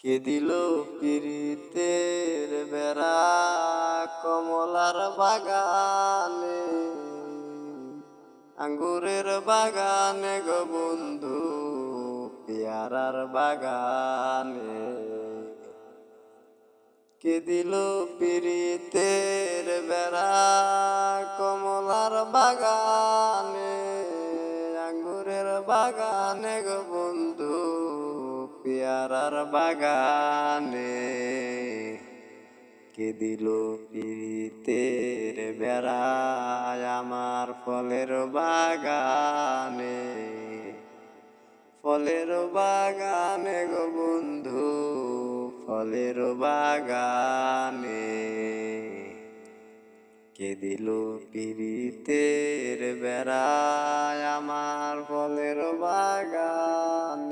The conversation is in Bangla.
কে দিল পিরিতের বেড়া কমলার বাগানে, আঙ্গুরের বাগানে গো বন্ধু, পেয়ারার বাগানে। কে দিল পিরিতের বেড়া কমলার বাগানে, আঙ্গুরের বাগানে গো বন্ধু, পেয়ারার বাগানে। কে দিল পিরিতের বেড়া আমার ফলের বাগানে, ফলের বাগানে গো বন্ধু, ফলের বাগানে। কে দিল পিরিতের বেড়া আমার ফলের বাগানে।